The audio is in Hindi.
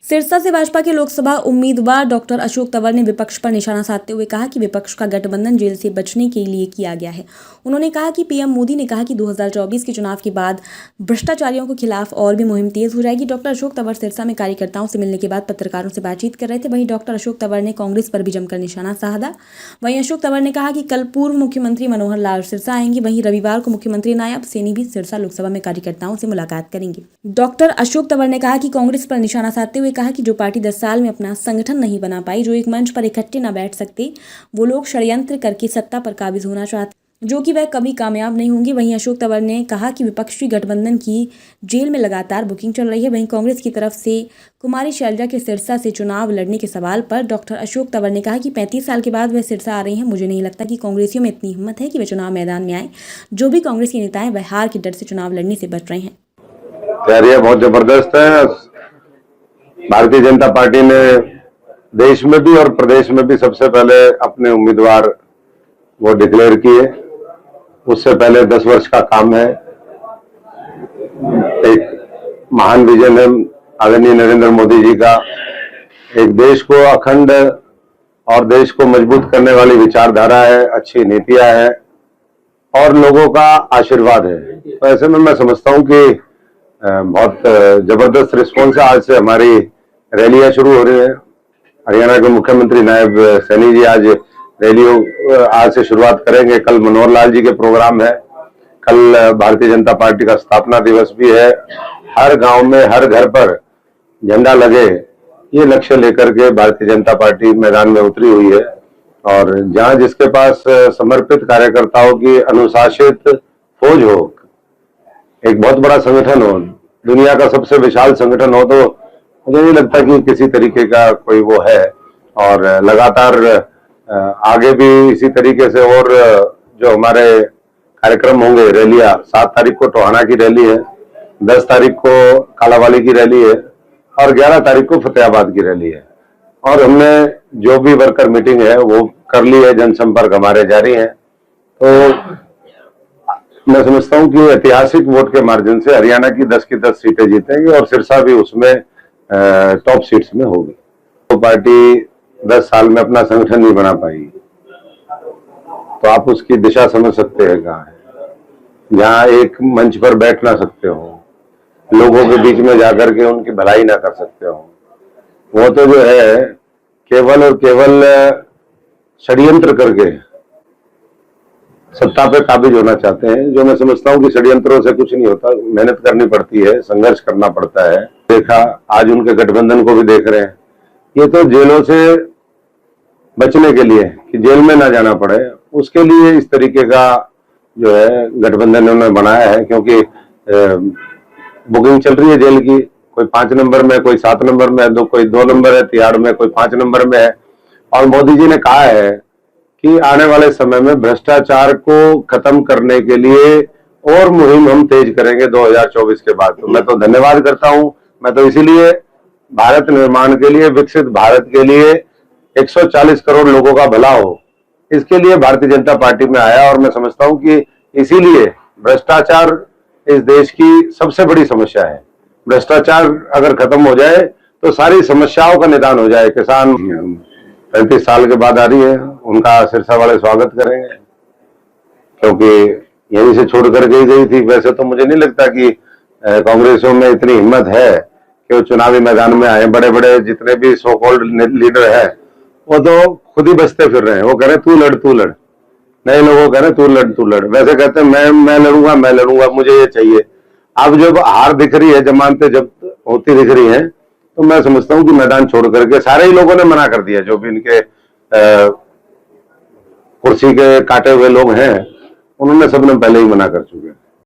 सिरसा से भाजपा के लोकसभा उम्मीदवार डॉक्टर अशोक तंवर ने विपक्ष पर निशाना साधते हुए कहा कि विपक्ष का गठबंधन जेल से बचने के लिए किया गया है। उन्होंने कहा कि पीएम मोदी ने कहा कि 2024 के चुनाव के बाद भ्रष्टाचारियों के खिलाफ और भी मुहिम तेज हो जाएगी। डॉक्टर अशोक तंवर सिरसा में कार्यकर्ताओं से मिलने के बाद पत्रकारों से बातचीत कर रहे थे। वहीं डॉक्टर अशोक तंवर ने कांग्रेस पर भी जमकर निशाना साधा। वहीं अशोक तंवर ने कहा कि कल पूर्व मुख्यमंत्री मनोहर लाल सिरसा आएंगे। वहीं रविवार को मुख्यमंत्री नायब सैनी भी सिरसा लोकसभा में कार्यकर्ताओं से मुलाकात करेंगे। डॉक्टर अशोक तंवर ने कहा कि कांग्रेस पर निशाना साधते हुए कहा कि जो पार्टी 10 साल में अपना संगठन नहीं बना पाई, जो एक मंच पर इकट्ठे न बैठ सकते, वो लोग षड्यंत्र करके सत्ता पर काबिज होना चाहते, जो कि वह कभी कामयाब नहीं होंगे। वहीं अशोक तंवर ने कहा कि विपक्षी गठबंधन की जेल में लगातार बुकिंग चल रही है। वहीं कांग्रेस की तरफ से कुमारी शैलजा के सिरसा से चुनाव लड़ने के सवाल पर डॉक्टर अशोक तंवर ने कहा कि 35 साल के बाद वह सिरसा आ रही हैं। मुझे नहीं लगता कि कांग्रेसियों में इतनी हिम्मत है कि वे चुनाव मैदान में आए। जो भी कांग्रेस के नेता हैं वह हार के डर से चुनाव लड़ने से बच रहे हैं। तैयारियां बहुत जबरदस्त है। भारतीय जनता पार्टी ने देश में भी और प्रदेश में भी सबसे पहले अपने उम्मीदवार वो डिक्लेयर किए। उससे पहले 10 वर्ष का काम है। एक महान विजन है आदरणीय नरेंद्र मोदी जी का। एक देश को अखंड और देश को मजबूत करने वाली विचारधारा है, अच्छी नीतियां है और लोगों का आशीर्वाद है। तो ऐसे में मैं समझता हूं कि बहुत जबरदस्त रिस्पॉन्स है। आज से हमारी रैलियां शुरू हो रही है। हरियाणा के मुख्यमंत्री नायब सैनी जी आज रैलियों आज से शुरुआत करेंगे। कल मनोहर लाल जी के प्रोग्राम है। कल भारतीय जनता पार्टी का स्थापना दिवस भी है। हर गांव में, हर घर पर झंडा लगे, ये लक्ष्य लेकर के भारतीय जनता पार्टी मैदान में उतरी हुई है। और जहां जिसके पास समर्पित कार्यकर्ताओं की अनुशासित फौज हो, एक बहुत बड़ा संगठन हो, दुनिया का सबसे विशाल संगठन हो, तो मुझे नहीं लगता कि किसी तरीके का कोई वो है। और लगातार आगे भी इसी तरीके से और जो हमारे कार्यक्रम होंगे, रैलियां 7 तारीख को टोहाना की रैली है, 10 तारीख को कालावाली की रैली है और 11 तारीख को फतेहाबाद की रैली है। और हमने जो भी वर्कर मीटिंग है वो कर ली है, जनसंपर्क हमारे जारी है। तो मैं समझता हूं कि ऐतिहासिक वोट के मार्जिन से हरियाणा की 10 की 10 सीटें जीतेंगे और सिरसा भी उसमें टॉप सीट्स में होगी। तो पार्टी 10 साल में अपना संगठन नहीं बना पाई, तो आप उसकी दिशा समझ सकते हैं कहाँ है। जहां एक मंच पर बैठ ना सकते हो, लोगों के बीच में जाकर के उनकी भलाई ना कर सकते हो, वो तो जो है केवल और केवल षड्यंत्र करके सत्ता पे काबिज होना चाहते हैं। जो मैं समझता हूं कि षड्यंत्रों से कुछ नहीं होता, मेहनत करनी पड़ती है, संघर्ष करना पड़ता है। देखा, आज उनके गठबंधन को भी देख रहे हैं। ये तो जेलों से बचने के लिए, कि जेल में ना जाना पड़े, उसके लिए इस तरीके का जो है गठबंधन उन्होंने बनाया है। क्योंकि बुकिंग चल रही है जेल की, कोई 5 नंबर में, कोई 7 नंबर में, कोई 2 नंबर है तिहाड़ में, कोई 5 नंबर में है। और मोदी जी ने कहा है कि आने वाले समय में भ्रष्टाचार को खत्म करने के लिए और मुहिम हम तेज करेंगे 2024 के बाद। तो मैं तो धन्यवाद करता हूं। मैं तो इसीलिए भारत निर्माण के लिए, विकसित भारत के लिए 140 करोड़ लोगों का भला हो, इसके लिए भारतीय जनता पार्टी में आया। और मैं समझता हूं कि इसीलिए भ्रष्टाचार इस देश की सबसे बड़ी समस्या है। भ्रष्टाचार अगर खत्म हो जाए तो सारी समस्याओं का निदान हो जाए। किसान 35 साल के बाद आ रही है, उनका सिरसा वाले स्वागत करेंगे, क्योंकि यहीं से छोड़ कर गई थी। वैसे तो मुझे नहीं लगता कि कांग्रेसियों में इतनी हिम्मत है कि वो चुनावी मैदान में आए। बड़े बड़े जितने भी सो कॉल्ड लीडर हैं वो तो खुद ही बचते फिर रहे हैं। वो कह रहे तू लड़ तू लड़, नए लोगों कह रहे तू लड़ तू लड़। वैसे कहते हैं मैं लड़ूंगा, मुझे ये चाहिए। अब जब हार दिख रही है, जमानतें जब होती दिख रही हैं, तो मैं समझता हूं कि मैदान छोड़ करके सारे ही लोगों ने मना कर दिया। जो भी इनके कुर्सी के काटे हुए लोग हैं, उन्होंने सबने पहले ही मना कर चुके हैं।